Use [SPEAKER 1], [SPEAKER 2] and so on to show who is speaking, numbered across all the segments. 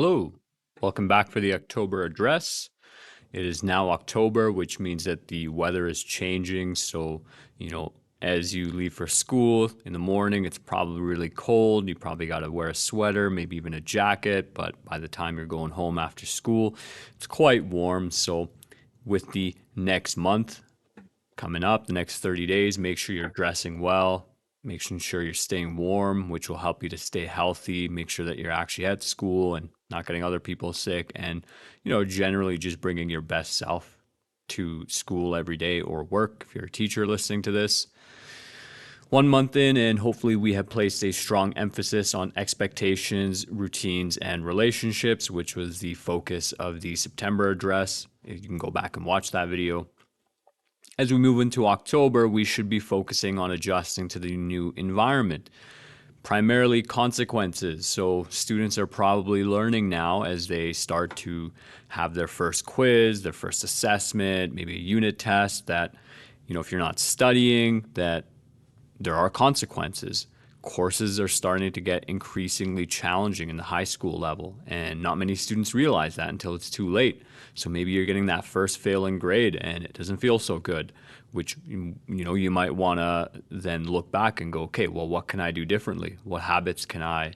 [SPEAKER 1] Hello, welcome back for the October address. It is now October, which means that the weather is changing. So, as you leave for school in the morning, it's probably really cold. You probably got to wear a sweater, maybe even a jacket. But by the time you're going home after school, it's quite warm. So, with the next month coming up, the next 30 days, make sure you're dressing well, making sure you're staying warm, which will help you to stay healthy, make sure that you're actually at school and not getting other people sick, and, generally just bringing your best self to school every day or work if you're a teacher listening to this. 1 month in, and hopefully we have placed a strong emphasis on expectations, routines, and relationships, which was the focus of the September address. You can go back and watch that video. As we move into October, we should be focusing on adjusting to the new environment, primarily consequences. So students are probably learning now as they start to have their first quiz, their first assessment, maybe a unit test, that, if you're not studying, that there are consequences. Courses are starting to get increasingly challenging in the high school level, and not many students realize that until it's too late. So maybe you're getting that first failing grade and it doesn't feel so good, which you might want to then look back and go, okay, well, what can I do differently? What habits can I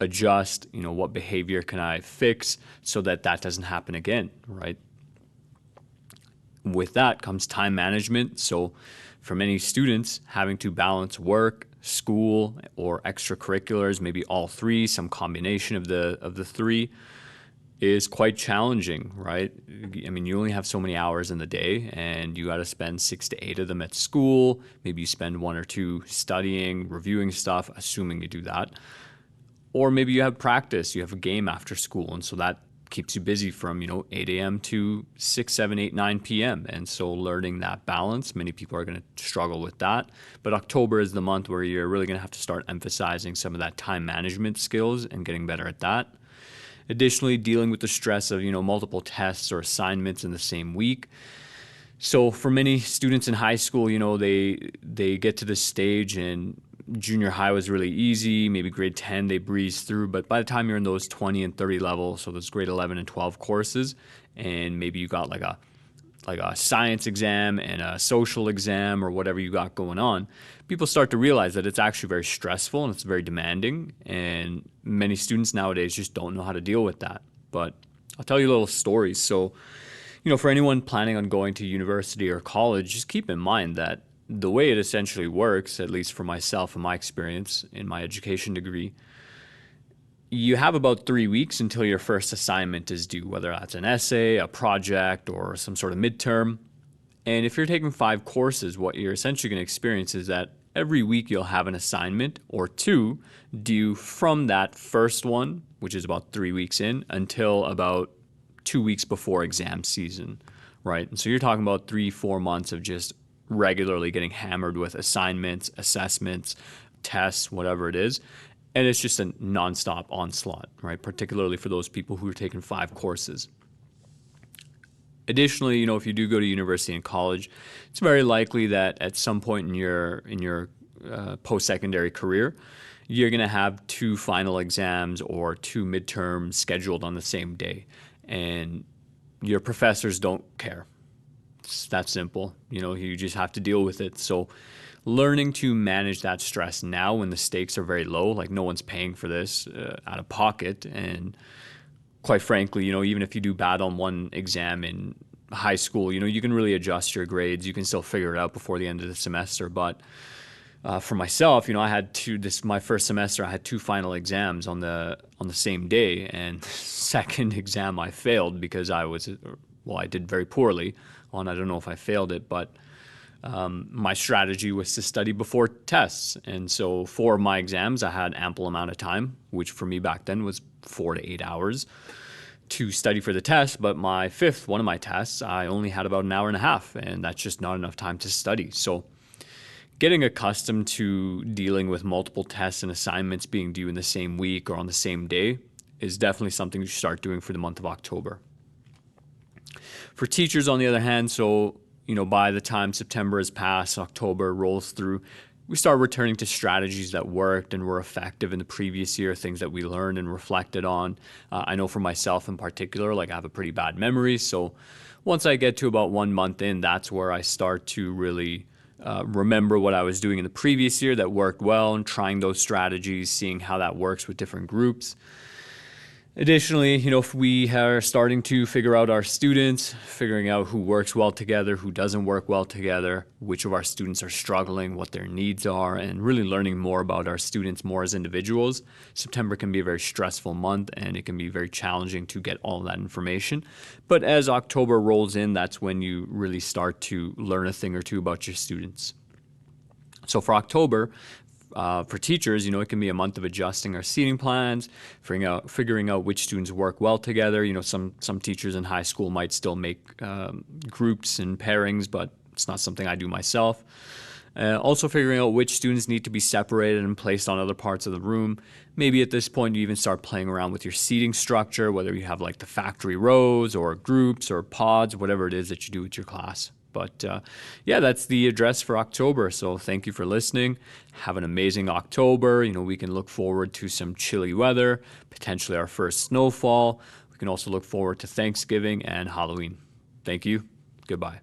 [SPEAKER 1] adjust? What behavior can I fix so that that doesn't happen again, right? With that comes time management. So for many students, having to balance work, school, or extracurriculars, maybe all three, some combination of the three, is quite challenging, right? I mean, you only have so many hours in the day, and you got to spend 6 to 8 of them at school. Maybe you spend 1 or 2 studying, reviewing stuff, assuming you do that. Or maybe you have practice, you have a game after school, and so that keeps you busy from 8 a.m. to 6, 7, 8, 9 p.m. And so learning that balance, many people are going to struggle with that. But October is the month where you're really going to have to start emphasizing some of that time management skills and getting better at that. Additionally, dealing with the stress of multiple tests or assignments in the same week. So for many students in high school, they get to this stage, and junior high was really easy. Maybe grade 10 they breeze through, but by the time you're in those 20 and 30 levels, so those grade 11 and 12 courses, and maybe you got like a science exam and a social exam or whatever you got going on, people start to realize that it's actually very stressful and it's very demanding, and many students nowadays just don't know how to deal with that. But I'll tell you a little story. So, for anyone planning on going to university or college, just keep in mind that the way it essentially works, at least for myself and my experience in my education degree, you have about 3 weeks until your first assignment is due, whether that's an essay, a project, or some sort of midterm. And if you're taking 5 courses, what you're essentially going to experience is that every week you'll have an assignment or 2 due from that first one, which is about 3 weeks in, until about 2 weeks before exam season, right? And so you're talking about 3-4 months of just regularly getting hammered with assignments, assessments, tests, whatever it is. And it's just a nonstop onslaught, right? Particularly for those people who are taking 5 courses. Additionally, if you do go to university and college, it's very likely that at some point in your post-secondary career, you're going to have 2 final exams or 2 midterms scheduled on the same day. And your professors don't care. It's that simple. You just have to deal with it. So learning to manage that stress now when the stakes are very low, like no one's paying for this out of pocket. And quite frankly, even if you do bad on one exam in high school, you can really adjust your grades. You can still figure it out before the end of the semester. But for myself, I had my first semester, I had 2 final exams on the same day, and second exam I failed because I did very poorly on, I don't know if I failed it, but my strategy was to study before tests. And so for my exams, I had ample amount of time, which for me back then was 4 to 8 hours to study for the test. But one of my tests, I only had about an hour and a half, and that's just not enough time to study. So getting accustomed to dealing with multiple tests and assignments being due in the same week or on the same day is definitely something you should start doing for the month of October. For teachers, on the other hand, so by the time September has passed, October rolls through, we start returning to strategies that worked and were effective in the previous year, things that we learned and reflected on. I know for myself in particular, like I have a pretty bad memory. So once I get to about 1 month in, that's where I start to really remember what I was doing in the previous year that worked well and trying those strategies, seeing how that works with different groups. Additionally, if we are starting to figure out our students, figuring out who works well together, who doesn't work well together, which of our students are struggling, what their needs are, and really learning more about our students more as individuals, September can be a very stressful month and it can be very challenging to get all of that information. But as October rolls in, that's when you really start to learn a thing or two about your students. So for October, for teachers, it can be a month of adjusting our seating plans, figuring out which students work well together. Some teachers in high school might still make groups and pairings, but it's not something I do myself. Also figuring out which students need to be separated and placed on other parts of the room. Maybe at this point you even start playing around with your seating structure, whether you have like the factory rows or groups or pods, whatever it is that you do with your class. But that's the address for October. So thank you for listening. Have an amazing October. We can look forward to some chilly weather, potentially our first snowfall. We can also look forward to Thanksgiving and Halloween. Thank you. Goodbye.